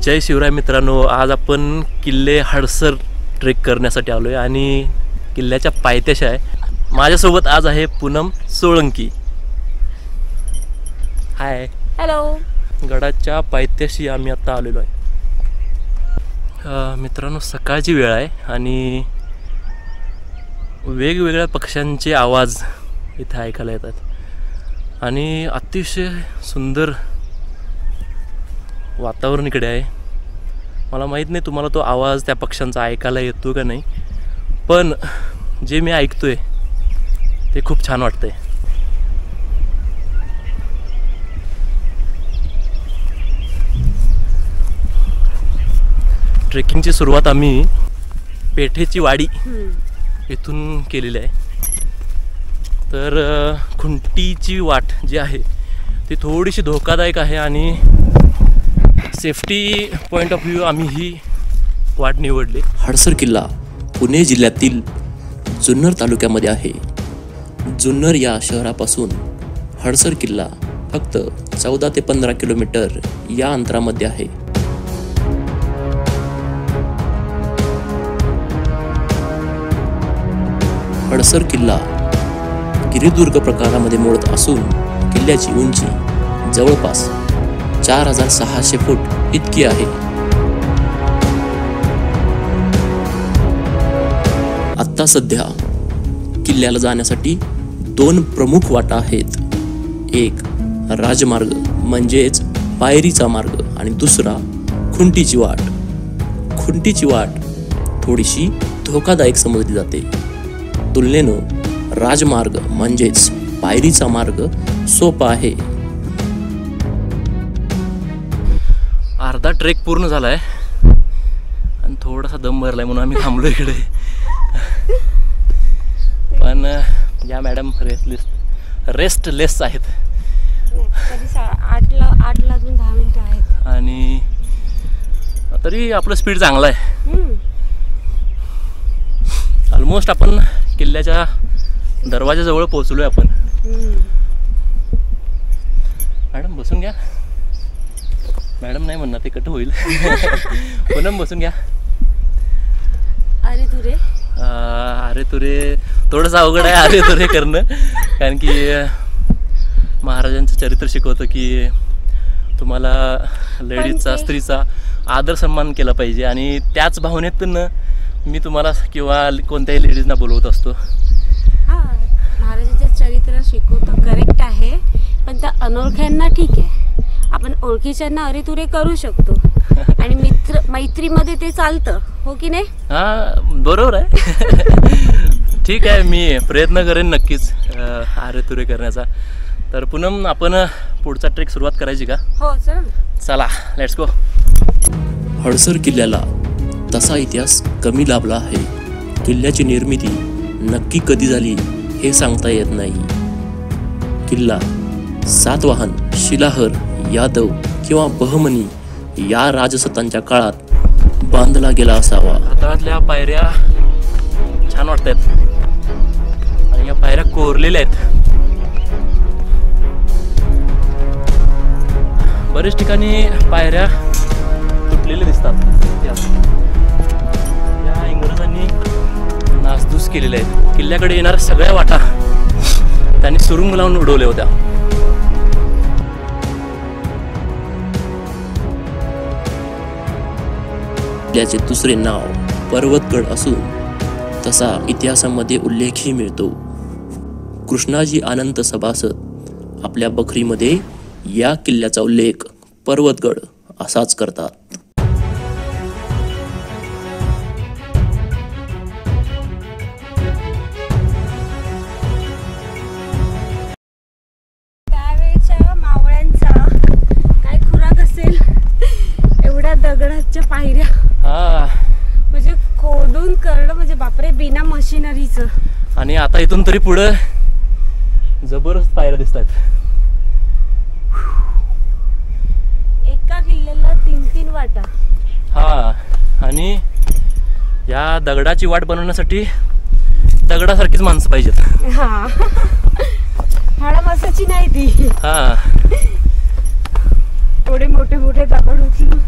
जय शिवराय मित्रांनो, आज आपण किल्ले हडसर ट्रेक करण्यासाठी आलो आहे आणि किल्ल्याच्या पायथ्याशी आहे. माझ्यासोबत आज आहे पूनम सोळंकी. हाय. हॅलो. गडाच्या पायथ्याशी आम्ही आता आलेलो आहे. मित्रांनो, सकाळची वेळ आहे आणि वेगवेगळ्या पक्ष्यांचे आवाज इथे ऐकायला येतात आणि अतिशय सुंदर वातावरण इकडे आहे. मला माहीत नाही तुम्हाला तो आवाज त्या पक्ष्यांचा ऐकायला येतो का नाही, पण जे मी ऐकतोय ते खूप छान वाटतंय. ट्रेकिंगची सुरुवात आम्ही पेठेची वाडी इथून केलेली आहे. तर खुंटीची वाट जी आहे ती थोडीशी धोकादायक आहे आणि सेफ्टी पॉईंट ऑफ व्ह्यू आम्ही ही वाट निवडली. हडसर किल्ला पुणे जिल्ह्यातील जुन्नर तालुक्यामध्ये आहे. जुन्नर या शहरापासून हडसर किल्ला फक्त 14 ते 15 किलोमीटर या अंतरामध्ये आहे. हडसर किल्ला गिरिदुर्ग प्रकारामध्ये मोडत असून किल्ल्याची उंची जवळपास 4600 फूट इतकी आहे. आता सध्या किल्ल्याला जाण्यासाठी 2 प्रमुख वाटा आहेत. एक राजमार्ग म्हणजेच पायरीचा मार्ग आणि दुसरा खुंटीची वाट. खुंटीची वाट थोडीशी धोकादायक समजली जाते. तुलनेनं राजमार्ग म्हणजेच पायरीचा मार्ग सोपा आहे. अर्धा ट्रेक पूर्ण झाला आहे आणि थोडासा दम भरलाय म्हणून आम्ही थांबलो इकडे. पण या मॅडम रेस्टलेस आहेत. 8ला अजून 10 मिनिटं आहेत आणि तरी आपलं स्पीड चांगला आहे. ऑलमोस्ट आपण किल्ल्याच्या दरवाजाजवळ पोहोचलोय आपण. मॅडम बसून घ्या. मॅडम नाही म्हणणार, ते कट होईल. पूनम बसून घ्या. अरे तुरे थोडंसं अवघड आहे अरे तुरे करणं, कारण की महाराजांचं चरित्र शिकवतं की तुम्हाला लेडीजचा स्त्रीचा आदर सन्मान केला पाहिजे आणि त्याच भावनेतून मी तुम्हाला किंवा कोणत्याही लेडीजना बोलवत असतो. महाराजांचं चरित्र शिकवतं, करेक्ट आहे, पण त्या अनोळख्यांना ठीक आहे. आपण ओळखीच्यांना अरे तुरे करू शकतो आणि मैत्रीमध्ये ते चालतं, हो की नाही? हां, बरोबर आहे. ठीक आहे, मी प्रयत्न करेन नक्कीच अरे तुरे करण्याचा. तर पूनम, आपण पुढचा ट्रेक सुरुवात करायची का? हो, चला लेट्स गो. हडसर किल्ल्याला तसा इतिहास कमी लाभला आहे. किल्ल्याची निर्मिती नक्की कधी झाली हे सांगता येत नाही. किल्ला सातवाहन, शिलाहर, यादव किंवा बहमनी या राजसत्तांच्या काळात बांधला गेला असावा. हातातल्या पायऱ्या छान वाटत आहेत आणि या पायऱ्या कोरलेल्या आहेत. बरेच ठिकाणी पायऱ्या तुटलेल्या दिसतात. या इंग्रजांनी नासधूस केलेल्या आहेत. किल्ल्याकडे येणाऱ्या सगळ्या वाटा त्यांनी सुरुंग लावून उडवल्या होत्या. किल्ल्याचे दुसरे नाव पर्वतगड असून तसा इतिहासामध्ये उल्लेखही मिळतो. कृष्णाजी अनंत सभासद आपल्या बखरीमध्ये या किल्ल्याचा उल्लेख पर्वतगड असाच करतात. त्यावेळेच्या मावळ्यांचा काय खुराक असेल, एवढ्या दगडाच्या पायऱ्या. म्हणजे खोदून करणं म्हणजे बापरे, बिना मशिनरीचं. आणि आता इथून तरी पुढं जबरदस्त पायऱ्या दिसत आहेत. एका किल्ल्याला 3-3 वाटा. आणि या दगडाची वाट बनवण्यासाठी दगडासारखीच माणसं पाहिजेत. हाडा मासाची नाही ती. हां, एवढे मोठे मोठे दगड उचलून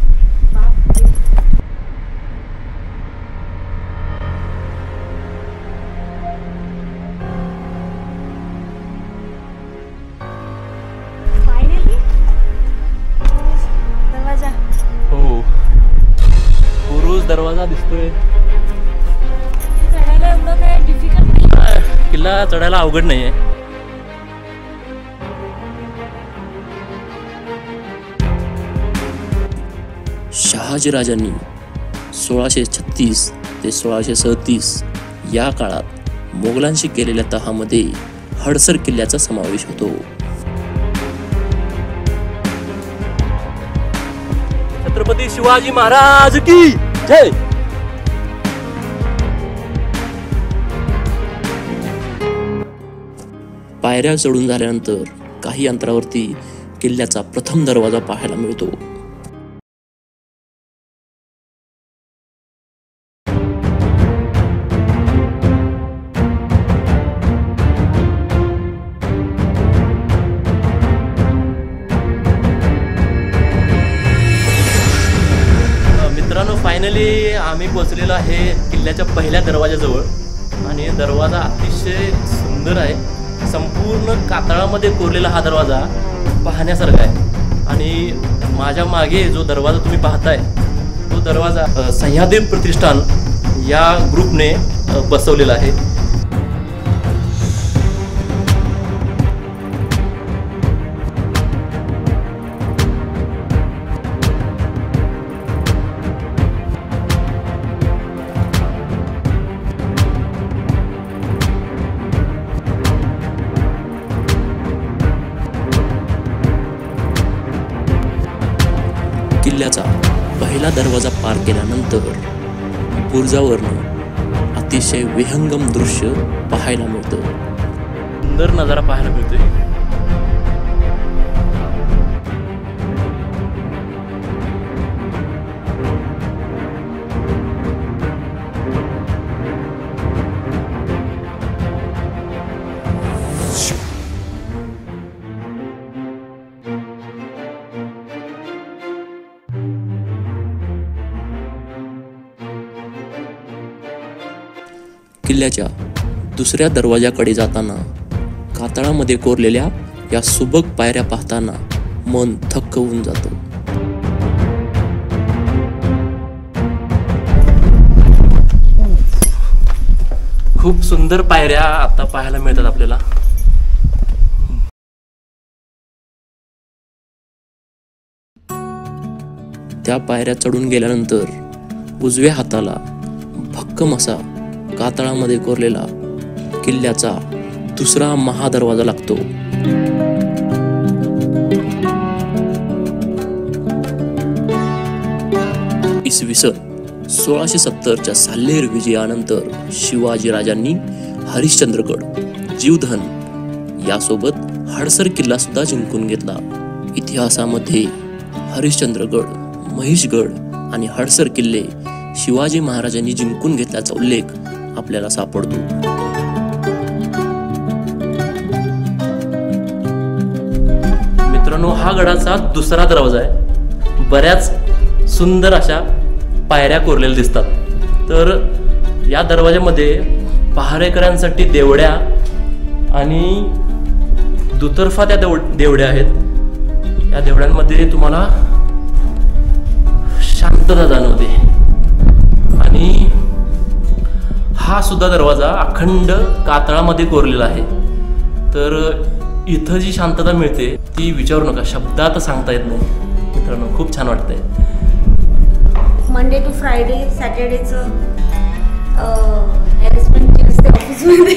फायनली दरवाजा. हो, बुरुज दरवाजा दिसतोय. चढायला एवढं काय डिफिकल्ट नाही. किल्ला चढायला अवघड नाहीये. शहाजीराजांनी 1636 ते 1637 या काळात मोगलांशी केलेल्या तहामध्ये हडसर किल्ल्याचा समावेश होतो. छत्रपती शिवाजी महाराज की जय. पायऱ्या चढून झाल्यानंतर काही अंतरावरती किल्ल्याचा प्रथम दरवाजा पाहायला मिळतो. मित्रांनो, फायनली आम्ही पोहोचलेलो आहे किल्ल्याच्या पहिल्या दरवाजाजवळ आणि दरवाजा अतिशय सुंदर आहे. संपूर्ण कातळामध्ये कोरलेला हा दरवाजा पाहण्यासारखा आहे. आणि माझ्या मागे जो दरवाजा तुम्ही पाहताय तो दरवाजा सह्याद्री प्रतिष्ठान या ग्रुपने बसवलेला आहे. किल्ल्याचा पहिला दरवाजा पार केल्यानंतर बुरुजावरनं अतिशय विहंगम दृश्य पाहायला मिळतं. सुंदर नजारा पाहायला मिळतोय. किल्ल्याच्या दुसऱ्या दरवाजाकडे जाताना कातळामध्ये कोरलेल्या या सुबक पायऱ्या पाहताना मन थक्क होऊन जातं. खूप सुंदर पायऱ्या आता पाहायला मिळतात आपल्याला. त्या पायऱ्या चढून गेल्यानंतर उजव्या हाताला भक्कम असा कातळामध्ये कोरलेला किल्ल्याचा दुसरा महादरवाजा लागतो. इसवी सन 1670च्या साल्हेर विजयानंतर शिवाजीराजांनी हरिश्चंद्रगड, जीवधन यासोबत हडसर किल्ला सुद्धा जिंकून घेतला. इतिहासामध्ये हरिश्चंद्रगड, महिषगड आणि हडसर किल्ले शिवाजी महाराजांनी जिंकून घेतल्याचा उल्लेख आपल्याला सापडतो. मित्रांनो, हा गडाचा दुसरा दरवाजा आहे. बऱ्याच सुंदर अशा पायऱ्या कोरलेल्या दिसतात. तर या दरवाज्यामध्ये पहारेकऱ्यांसाठी देवड्या आणि दुतर्फा त्या देवड्या आहेत. या देवड्यांमध्ये तुम्हाला शांतता जाणवते. आणि हा सुद्धा दरवाजा अखंड कातळामध्ये कोरलेला आहे. तर इथं जी शांतता मिळते ती विचारू नका, शब्दात सांगता येत नाही. मित्रांनो, खूप छान वाटतंय. मंडे टू फ्रायडे, सॅटर्डेचं हॅरेसमेंट असते ऑफिसमध्ये.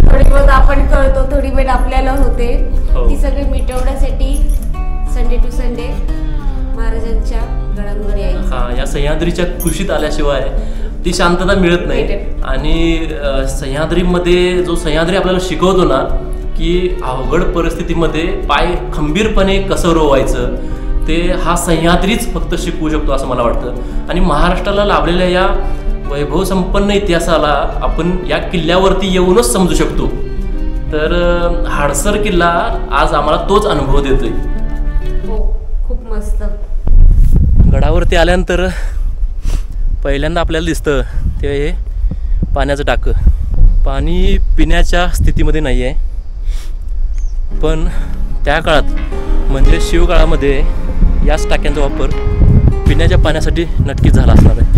थोडी बहुत आपण करतो, थोडी वेळ आपल्याला होते. ती सगळी मिटवण्यासाठी संडे टू संडे महाराजांच्या गडांवर यायचं. हा, या सह्याद्रीच्या कुशीत आल्याशिवाय ती शांतता मिळत नाही. आणि सह्याद्रीमध्ये जो सह्याद्री आपल्याला शिकवतो ना की अवघड परिस्थितीमध्ये पाय खंबीरपणे कसं रोवायचं, ते हा सह्याद्रीच फक्त शिकवू शकतो असं मला वाटतं. आणि महाराष्ट्राला लाभलेल्या या वैभव संपन्न इतिहासाला आपण या किल्ल्यावरती येऊनच समजू शकतो. तर हडसर किल्ला आज आम्हाला तोच अनुभव देतोय. हो, खूप मस्त. गडावरती आल्यानंतर पहिल्यांदा आपल्याला दिसतं ते हे पाण्याचं टाकं. पाणी पिण्याच्या स्थितीमध्ये नाही आहे, पण त्या काळात म्हणजे शिवकाळामध्ये याच टाक्यांचा वापर पिण्याच्या पाण्यासाठी नक्कीच झाला असणार आहे.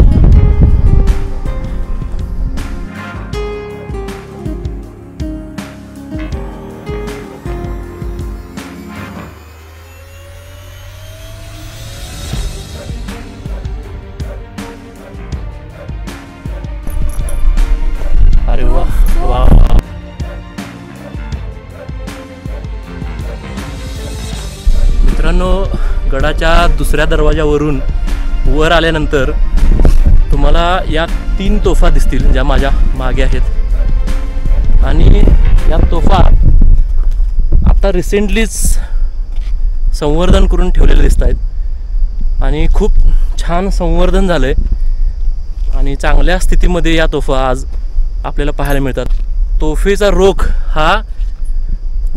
अरे वा वा वा. मित्रांनो, गडाच्या दुसऱ्या दरवाजावरून वर आल्यानंतर तुम्हाला या 3 तोफा दिसतील ज्या माझ्या मागे आहेत. आणि या तोफा आता रिसेंटलीच संवर्धन करून ठेवलेले दिसत आहेत आणि खूप छान संवर्धन झालं आहे आणि चांगल्या स्थितीमध्ये या तोफा आज आपल्याला पाहायला मिळतात. तोफेचा रोख हा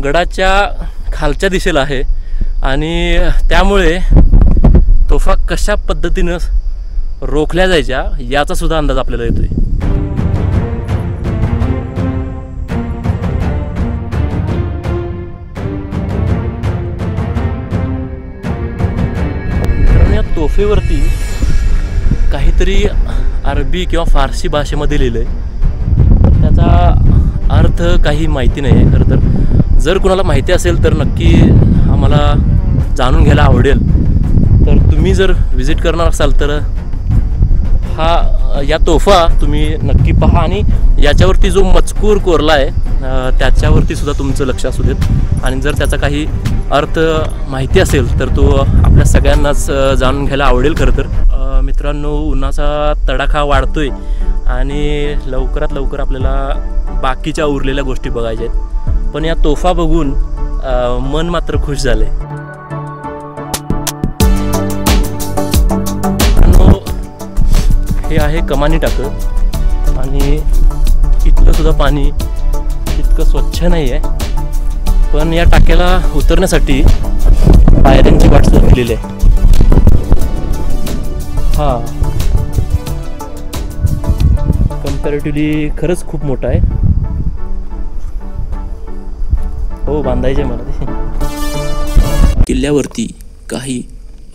गडाच्या खालच्या दिशेला आहे आणि त्यामुळे तोफा कशा पद्धतीनं रोखल्या जायच्या याचा सुद्धा अंदाज आपल्याला येतोय. कारण या तोफेवरती काहीतरी अरबी किंवा फारसी भाषेमध्ये लिहिलंय. त्याचा अर्थ काही माहिती नाही आहे खरं तर. जर कुणाला माहिती असेल तर नक्की आम्हाला जाणून घ्यायला आवडेल. तर तुम्ही जर व्हिजिट करणार असाल तर या तोफा तुम्ही नक्की पहा आणि याच्यावरती जो मजकूर कोरला आहे त्याच्यावरती सुद्धा तुमचं लक्ष असू देत. आणि जर त्याचा काही अर्थ माहिती असेल तर तो आपल्या सगळ्यांनाच जाणून घ्यायला आवडेल खरं तर. मित्रांनो, उन्हाचा तडाखा वाढतोय आणि लवकरात लवकर आपल्याला बाकीच्या उरलेल्या गोष्टी बघायच्या आहेत. पण या तोफा बघून मन मात्र खुश झाले. हे आहे कमानी टाकं आणि इथलं सुद्धा पाणी इतकं स्वच्छ नाही आहे, पण या टाक्याला उतरण्यासाठी पायऱ्यांची वाट सुद्धा दिलेली आहे. हा कम्पॅरेटिव्हली खरंच खूप मोठा आहे. हो, बांधायचे मला ते. किल्ल्यावरती काही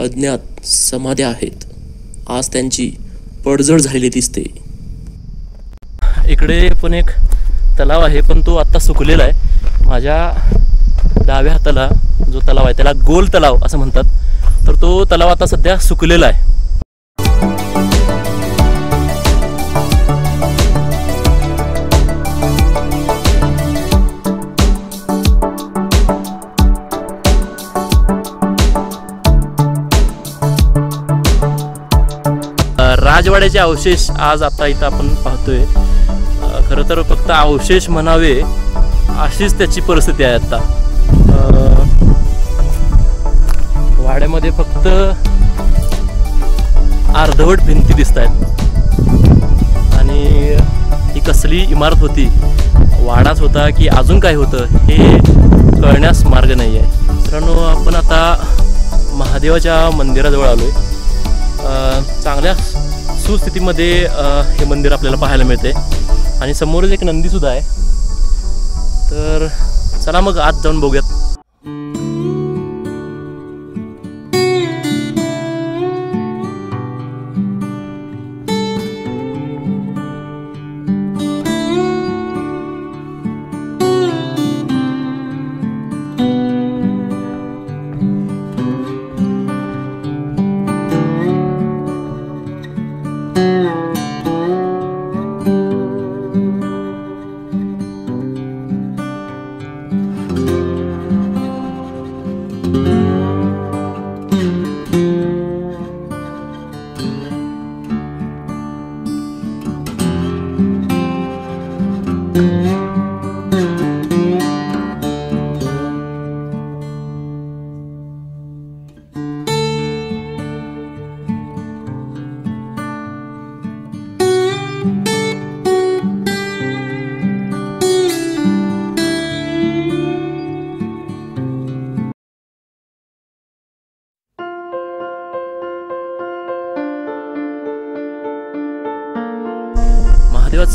अज्ञात समाध्या आहेत. आज त्यांची पडझड झालेली दिसते. इकडे पण एक तलाव आहे, पण तो आत्ता सुकलेला आहे. माझ्या डाव्या हाताला जो तलाव आहे त्याला गोल तलाव असं म्हणतात, तर तो तलाव आता सध्या सुकलेला आहे. राजवाड्याचे अवशेष आज आता इथं आपण पाहतोय. खरं तर फक्त अवशेष म्हणावे अशीच त्याची परिस्थिती आहे आता. वाड्यामध्ये फक्त अर्धवट भिंती दिसत आहेत आणि ही कसली इमारत होती, वाडाच होता की अजून काय होतं हे कळण्यास मार्ग नाही आहे. मित्रांनो, आपण आता महादेवाच्या मंदिराजवळ आलोय. चांगल्या सुस्थितीमध्ये हे मंदिर आपल्याला पाहायला मिळते आणि समोरच एक नंदी सुद्धा आहे. तर चला मग आत जाऊन बघूयात.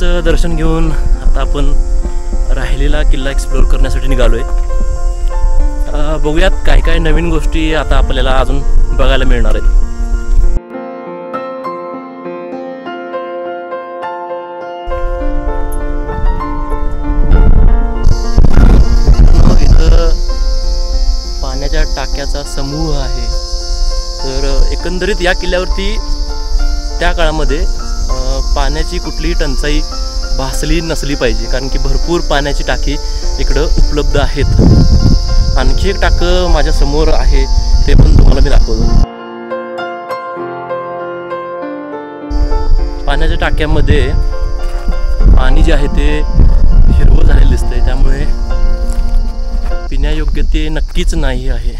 किल्ल्याचं दर्शन घेऊन आता आपण राहिलेला किल्ला एक्सप्लोअर करण्यासाठी निघालो आहे. बघूयात काय काय नवीन गोष्टी आता आपल्याला अजून बघायला मिळणार आहेत. पाण्याच्या टाक्याचा समूह आहे. तर एकंदरीत या किल्ल्यावरती त्या काळामध्ये पाण्याची कुठलीही टंचाई भासली नसली पाहिजे, कारण की भरपूर पाण्याची टाकी इकडं उपलब्ध आहेत. आणखी एक टाकं माझ्या समोर आहे, ते पण तुम्हाला मी दाखवतो. पाण्याच्या टाक्यामध्ये पाणी जे आहे ते हिरवं झालेलं दिसतंय, त्यामुळे पिण्यायोग्य ते नक्कीच नाही आहे.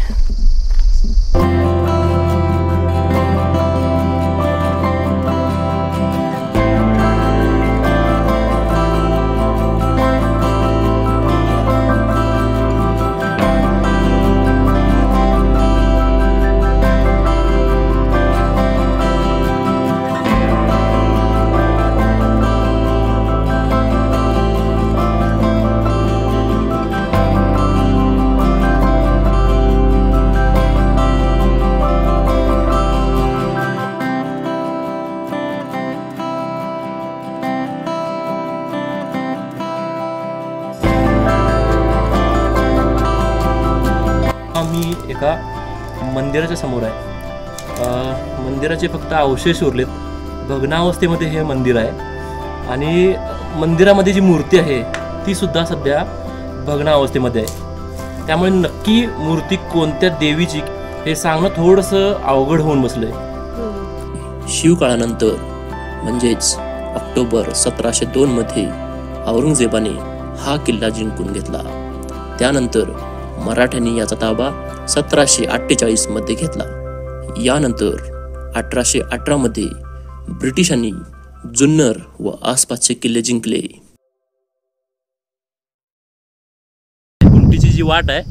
मी एका मंदिराच्या समोर आहे. मंदिराचे फक्त अवशेष उरलेत, भग्नावस्थेमध्ये हे मंदिर आहे आणि मंदिरामध्ये जी मूर्ती आहे ती सुद्धा सध्या भग्नावस्थेमध्ये आहे. त्यामुळे नक्की मूर्ती कोणत्या देवीची हे सांगणं थोडंसं अवघड होऊन बसलंय. शिवकाळानंतर म्हणजेच ऑक्टोबर 1702 मध्ये औरंगजेबाने हा किल्ला जिंकून घेतला. त्यानंतर मराठ्यांनी याचा ताबा 1748 मध्ये घेतला. यानंतर 1818 मध्ये ब्रिटिशांनी जुन्नर व आसपासचे किल्ले जिंकले. कुंटीची जी वाट आहे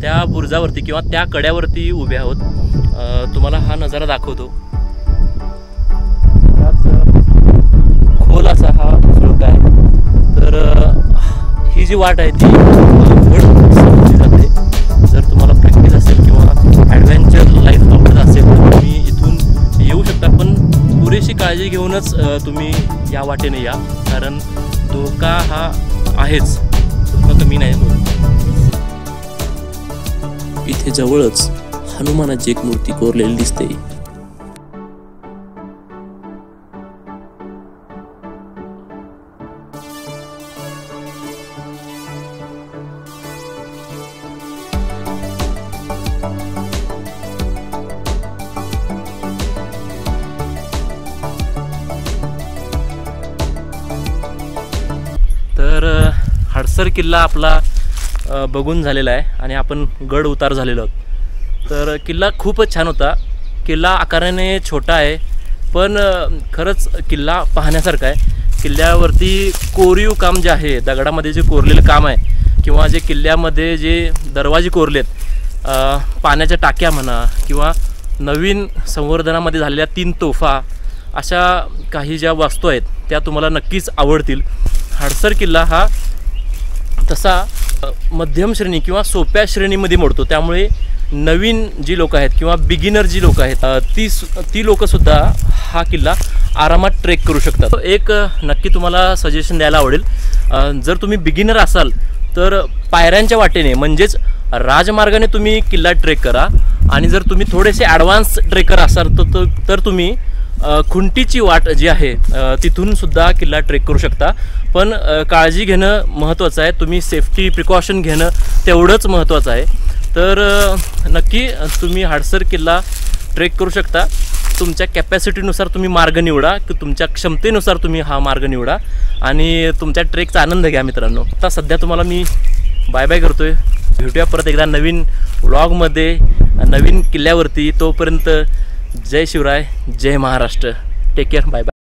त्या बुरुजावरती किंवा त्या कड्यावरती उभे आहोत. तुम्हाला हा नजारा दाखवतो. खोल असा हा श्लोक आहे. तर ही जी वाट आहे ती जाते. जर तुम्हाला प्रॅक्टिस असेल किंवा ॲडव्हेंचर लाईफ आवडत असेल तर तुम्ही इथून येऊ शकता, पण पुरेशी काळजी घेऊनच तुम्ही या वाटेने या, कारण धोका हा आहेच, धोका कमी नाही होत. इथे जवळच हनुमानाची एक मूर्ती कोरलेली दिसते. तर हडसर किल्ला आपला बघून झालेला आहे आणि आपण गड उतार झालेलो आहोत. तर किल्ला खूपच छान होता. किल्ला आकाराने छोटा आहे, पण खरंच किल्ला पाहण्यासारखा आहे. किल्ल्यावरती कोरीव काम जे आहे, दगडामध्ये जे कोरलेलं काम आहे किंवा जे किल्ल्यामध्ये जे दरवाजे कोरलेत, पाण्याच्या टाक्या म्हणा किंवा नवीन संवर्धनामध्ये झालेल्या 3 तोफा, अशा काही ज्या वस्तू आहेत त्या तुम्हाला नक्कीच आवडतील. हडसर किल्ला हा तसा मध्यम श्रेणी किंवा सोप्या श्रेणीमध्ये मोडतो, त्यामुळे नवीन जी लोक आहेत किंवा बिगिनर जी लोक आहेत ती लोकंसुद्धा हा किल्ला आरामात ट्रेक करू शकतात. एक नक्की तुम्हाला सजेशन द्यायला आवडेल, जर तुम्ही बिगिनर असाल तर पायऱ्यांच्या वाटेने म्हणजेच राजमार्गाने तुम्ही किल्ला ट्रेक करा, आणि जर तुम्ही थोडेसे ॲडव्हान्स ट्रेकर असाल तर तुम्ही खुंटीची वाट जी आहे तिथून सुद्धा किल्ला ट्रेक करू शकता. पण काळजी घेणं महत्त्वाचं आहे, तुम्ही सेफ्टी प्रिकॉशन घेणं तेवढंच महत्त्वाचं आहे. तर नक्की तुम्ही हडसर किल्ला ट्रेक करू शकता. तुमच्या कॅपॅसिटीनुसार तुम्ही मार्ग निवडा, की तुमच्या क्षमतेनुसार तुम्ही हा मार्ग निवडा आणि तुमच्या ट्रेकचा आनंद घ्या मित्रांनो. आता सध्या तुम्हाला मी बाय बाय करतोय. भेटूया परत एकदा नवीन व्लॉगमध्ये, नवीन किल्ल्यावरती. तोपर्यंत जय शिवराय, जय Maharashtra. Take care, bye bye.